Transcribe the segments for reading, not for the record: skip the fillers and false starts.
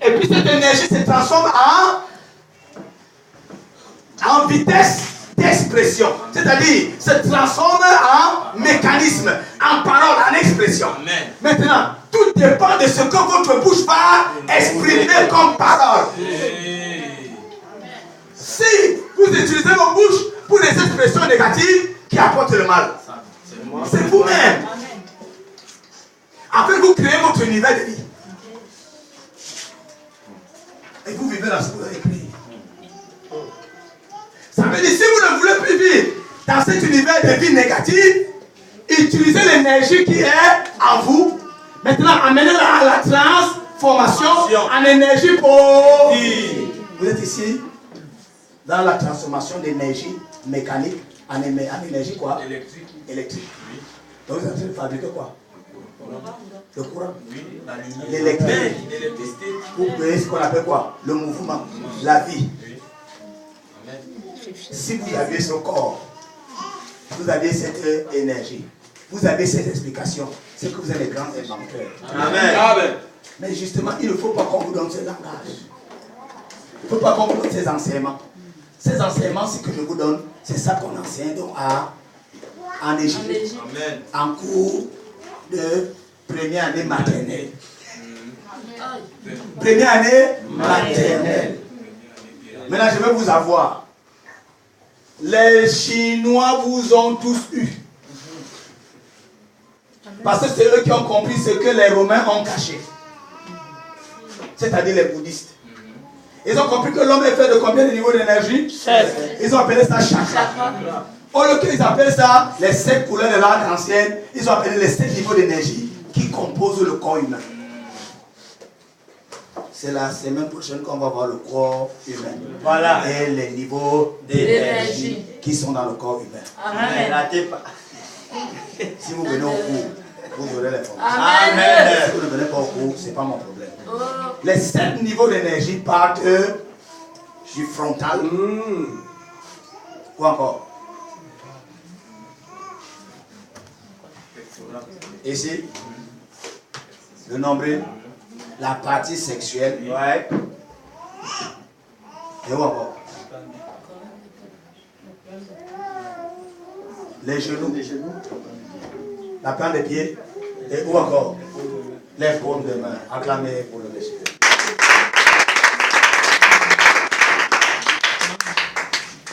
Et puis cette énergie se transforme en vitesse d'expression. C'est-à-dire, se transforme en mécanisme, en parole, en expression. Amen. Maintenant, tout dépend de ce que votre bouche va exprimer comme parole. Si vous utilisez vos bouches pour des expressions négatives qui apportent le mal, c'est vous-même. Après, vous créez votre univers de vie. Et vous vivez dans ce que vous avez créé. Ça veut dire, si vous ne voulez plus vivre dans cet univers de vie négative, utilisez l'énergie qui est en vous. Maintenant, amenez-la à la transformation en énergie positive. Vous êtes ici dans la transformation d'énergie mécanique en énergie quoi? Électrique. Oui. Donc vous êtes en train de fabriquer quoi? Le courant. Oui, L'électricité. Vous créez ce qu'on appelle quoi? Le mouvement, la vie. Oui. Amen. Si vous aviez ce corps, vous avez cette énergie, vous avez cette explication, c'est que vous êtes les grands inventeurs. Amen. Amen. Mais justement, il ne faut pas qu'on vous donne ce langage. Il ne faut pas qu'on vous donne ces enseignements. Ces enseignements, ce que je vous donne, c'est ça qu'on enseigne donc en Égypte. Amen. En cours de première année maternelle. Première année maternelle. Maintenant, je vais vous avoir. Les Chinois vous ont tous eu. Parce que c'est eux qui ont compris ce que les Romains ont caché. C'est-à-dire les bouddhistes. Ils ont compris que l'homme est fait de combien de niveaux d'énergie? 16. Ils ont appelé ça chakra. Au lieu qu'ils appellent ça les 7 couleurs de l'arc ancienne, ils ont appelé les 7 niveaux d'énergie qui composent le corps humain. C'est la semaine prochaine qu'on va voir le corps humain. Voilà. Et les niveaux d'énergie qui sont dans le corps humain. Amen. Si vous venez au cours, vous aurez les formes. Amen. Si vous ne venez pas au cours, ce n'est pas mon problème. Les 7 niveaux d'énergie partent du frontal. Ou encore. Ici, le nombril, la partie sexuelle. Ouais. Et où encore? Les genoux. La plante des pieds. Et où encore? Les paumes de main. Acclamez pour le monsieur.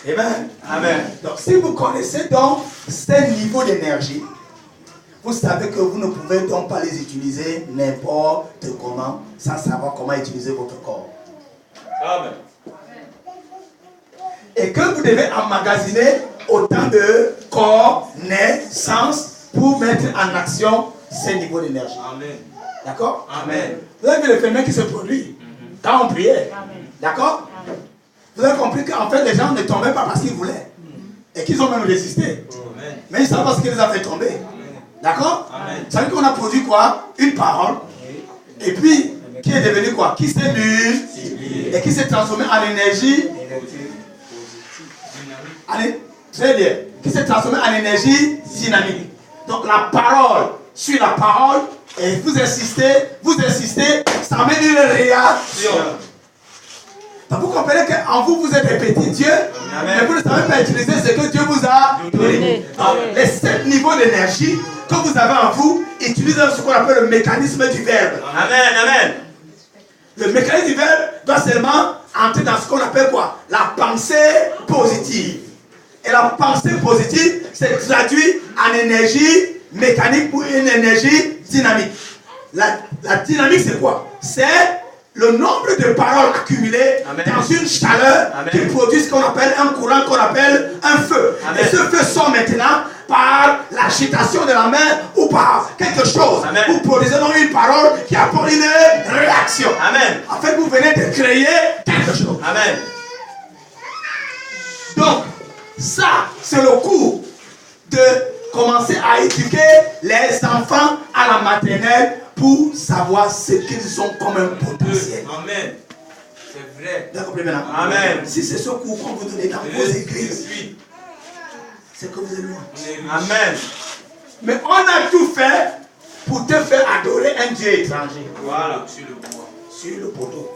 Amen. Amen. Donc, si vous connaissez donc ces niveaux d'énergie, vous savez que vous ne pouvez donc pas les utiliser n'importe comment sans savoir comment utiliser votre corps. Amen. Et que vous devez emmagasiner autant de connaissances pour mettre en action ces niveaux d'énergie. Amen. D'accord? Amen. Vous avez vu le phénomène qui se produit quand on priait. D'accord? Vous avez compris qu'en fait les gens ne tombaient pas parce qu'ils voulaient. Et qu'ils ont même résisté. Amen. Mais ils savent pas ce qui les a fait tomber. D'accord? Ça veut dire qu'on a produit quoi? Une parole. Et puis, qui est devenu quoi? Qui s'est multiplié. Et qui s'est transformé en énergie. Allez, très bien. Qui s'est transformé en énergie dynamique. Donc la parole sur la parole. Et vous insistez, ça amène une réaction. Donc vous comprenez qu'en vous, vous êtes des petits dieux, mais vous ne savez pas utiliser ce que Dieu vous a donné. Les 7 niveaux d'énergie que vous avez en vous, utilisez ce qu'on appelle le mécanisme du verbe. Amen, amen. Le mécanisme du verbe doit seulement entrer dans ce qu'on appelle quoi? La pensée positive. Et la pensée positive se traduit en énergie mécanique ou une énergie dynamique. La dynamique, c'est quoi? C'est le nombre de paroles accumulées dans une chaleur qui produit ce qu'on appelle un courant, qu'on appelle un feu. Amen. Et ce feu sort maintenant par l'agitation de la main ou par quelque chose. Amen. Vous produisez donc une parole qui apporte une réaction. Amen. En fait, vous venez de créer quelque chose. Amen. Donc, ça, c'est le cours de commencer à éduquer les enfants à la maternelle pour savoir ce qu'ils ont comme un potentiel. Amen. C'est vrai. D'accord, maintenant. Amen. Si c'est ce cours qu'on vous donne dans vos églises, c'est que vous êtes loin. Amen. Mais on a tout fait pour te faire adorer un Dieu étranger. Voilà, sur le poteau. Sur le poteau.